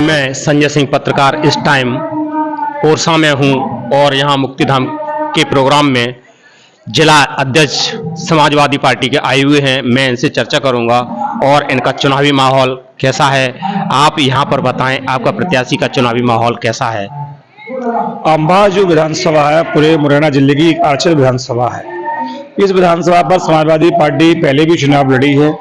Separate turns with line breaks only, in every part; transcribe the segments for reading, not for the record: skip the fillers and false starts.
मैं संजय सिंह पत्रकार इस टाइम ओरछा में हूं और यहां मुक्तिधाम के प्रोग्राम में जिला अध्यक्ष समाजवादी पार्टी के आए हुए हैं। मैं इनसे चर्चा करूंगा और इनका चुनावी माहौल कैसा है आप यहां पर बताएं। आपका प्रत्याशी का चुनावी माहौल कैसा है?
अंबा जो विधानसभा है पूरे मुरैना जिले की एक आचर विधानसभा है। इस विधानसभा पर समाजवादी पार्टी पहले भी चुनाव लड़ी है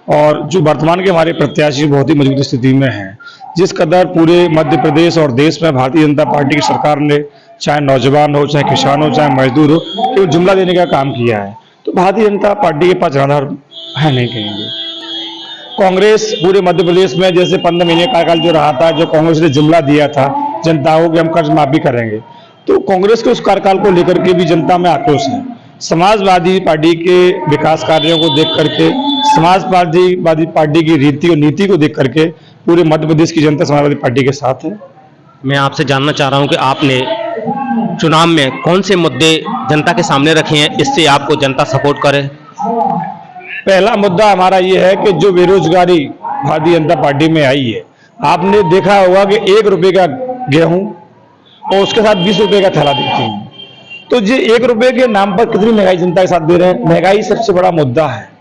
और जो वर्तमान के हमारे प्रत्याशी बहुत ही मजबूत स्थिति में हैं। जिस कदर पूरे मध्य प्रदेश और देश में भारतीय जनता पार्टी की सरकार ने चाहे नौजवान हो, चाहे किसान हो, चाहे मजदूर हो, केवल जुमला देने का काम किया है, तो भारतीय जनता पार्टी के पास जनाधार है नहीं कहेंगे। कांग्रेस पूरे मध्य प्रदेश में जैसे 15 महीने कार्यकाल जो रहा था, जो कांग्रेस ने जुमला दिया था जनता को कि हम कर्ज माफी करेंगे, तो कांग्रेस के उस कार्यकाल को लेकर के भी जनता में आक्रोश है। समाजवादी पार्टी के विकास कार्यों को देख करके, समाजवादी पार्टी की रीति और नीति को देख करके पूरे मध्य प्रदेश की जनता समाजवादी पार्टी के साथ है।
मैं आपसे जानना चाह रहा हूं कि आपने चुनाव में कौन से मुद्दे जनता के सामने रखे हैं, इससे आपको जनता सपोर्ट करे?
पहला मुद्दा हमारा ये है कि जो बेरोजगारी भारतीय जनता पार्टी में आई है, आपने देखा होगा कि 1 रुपए का गेहूं और उसके साथ 20 रुपए का थैला देती है। तो ये 1 रुपए के नाम पर कितनी महंगाई जनता के साथ दे रहे हैं। महंगाई सबसे बड़ा मुद्दा है।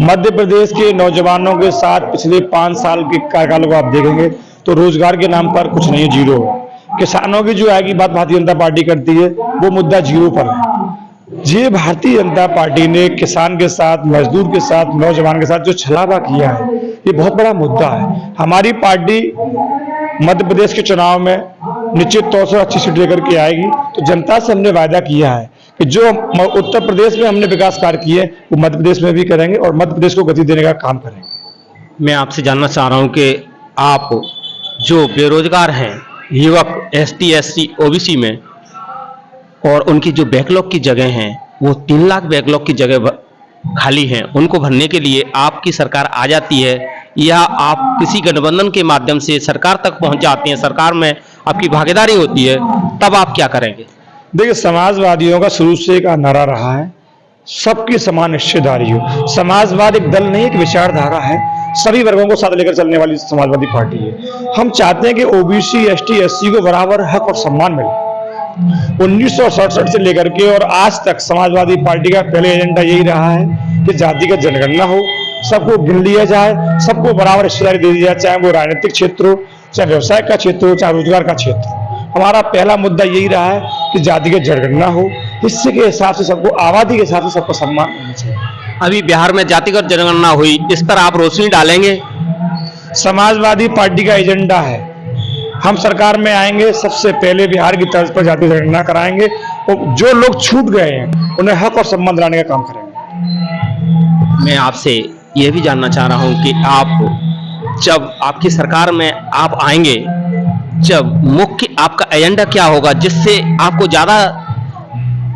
मध्य प्रदेश के नौजवानों के साथ पिछले 5 साल के कार्यकाल को आप देखेंगे तो रोजगार के नाम पर कुछ नहीं, जीरो है। किसानों की जो आएगी बात भारतीय जनता पार्टी करती है, वो मुद्दा जीरो पर है। ये भारतीय जनता पार्टी ने किसान के साथ, मजदूर के साथ, नौजवान के साथ जो छलावा किया है, ये बहुत बड़ा मुद्दा है। हमारी पार्टी मध्य प्रदेश के चुनाव में निश्चित तौर से अच्छी सीट लेकर के आएगी। तो जनता से हमने वायदा किया है कि जो उत्तर प्रदेश में हमने विकास कार्य किए वो मध्य प्रदेश में भी करेंगे और मध्य प्रदेश को गति देने का काम करेंगे।
मैं आपसे जानना चाह रहा हूं कि आप जो बेरोजगार हैं युवक ST SC OBC में, और उनकी जो बैकलॉग की जगह हैं वो 3 लाख बैकलॉग की जगह खाली हैं, उनको भरने के लिए आपकी सरकार आ जाती है या आप किसी गठबंधन के माध्यम से सरकार तक पहुंच जाते हैं, सरकार में आपकी भागीदारी होती है, तब आप क्या करेंगे?
देखिए, समाजवादियों का शुरू से एक नारा रहा है सबकी समान हिस्सेदारी हो। समाजवाद एक दल नहीं, एक विचारधारा है। सभी वर्गों को साथ लेकर चलने वाली समाजवादी पार्टी है। हम चाहते हैं कि OBC ST SC को बराबर हक और सम्मान मिले। 1967 से लेकर के और आज तक समाजवादी पार्टी का पहले एजेंडा यही रहा है कि जातिगत जनगणना हो, सबको गिन लिया जाए, सबको बराबर हिस्सेदारी दे दी जाए, चाहे वो राजनीतिक क्षेत्र हो, चाहे व्यवसाय का क्षेत्र हो, चाहे रोजगार का क्षेत्र हो। हमारा पहला मुद्दा यही रहा है कि जातिगत जनगणना हो, हिस्से के हिसाब से सबको, आबादी के हिसाब से सबको सम्मान मिलना चाहिए।
अभी बिहार में जातिगत जनगणना हुई, इस पर आप रोशनी डालेंगे?
समाजवादी पार्टी का एजेंडा है, हम सरकार में आएंगे सबसे पहले बिहार की तर्ज पर जाति जनगणना कराएंगे और जो लोग छूट गए हैं उन्हें हक और सम्मान दिलाने का काम करेंगे।
मैं आपसे यह भी जानना चाह रहा हूं कि आप जब आपकी सरकार में आप आएंगे, जब मुख्य आपका एजेंडा क्या होगा जिससे आपको ज्यादा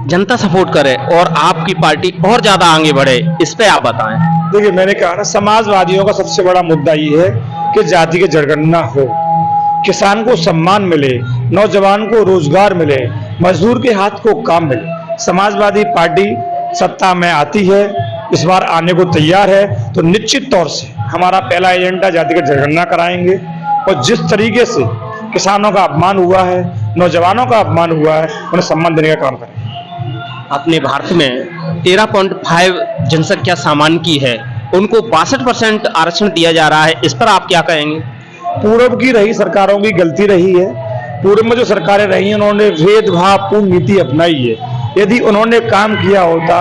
जनता सपोर्ट करे और आपकी पार्टी और ज्यादा आगे बढ़े, इस पे आप बताएं।
देखिए, मैंने कहा ना, समाजवादियों का सबसे बड़ा मुद्दा ये है कि जाति की जनगणना हो, किसान को सम्मान मिले, नौजवान को रोजगार मिले, मजदूर के हाथ को काम मिले। समाजवादी पार्टी सत्ता में आती है, इस बार आने को तैयार है, तो निश्चित तौर से हमारा पहला एजेंडा जातिगत जनगणना कराएंगे और जिस तरीके से किसानों का अपमान हुआ है, नौजवानों का अपमान हुआ है, उन्हें सम्मान देने का काम करेंगे।
अपने भारत में 13.5 जनसंख्या सामान्य की है, उनको 62% आरक्षण दिया जा रहा है, इस पर आप क्या कहेंगे?
पूर्व की रही सरकारों की गलती रही है। पूर्व में जो सरकारें रही हैं उन्होंने भेदभावपूर्ण नीति अपनाई है। यदि उन्होंने काम किया होता,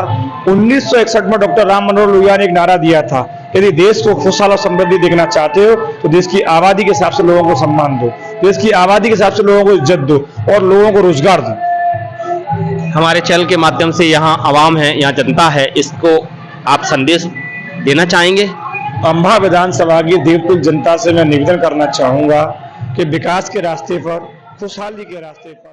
1961 में डॉक्टर राम मनोहर लोहिया ने एक नारा दिया था, यदि देश को खुशहाल और समृद्धि देखना चाहते हो तो देश की आबादी के हिसाब से लोगों को सम्मान दो, देश की आबादी के हिसाब से लोगों को इज्जत दो और लोगों को रोजगार दो।
हमारे चैनल के माध्यम से यहाँ आवाम है, यहाँ जनता है, इसको आप संदेश देना चाहेंगे?
अंबा विधानसभा की देवतुल जनता से मैं निवेदन करना चाहूंगा कि विकास के रास्ते पर, खुशहाली के रास्ते पर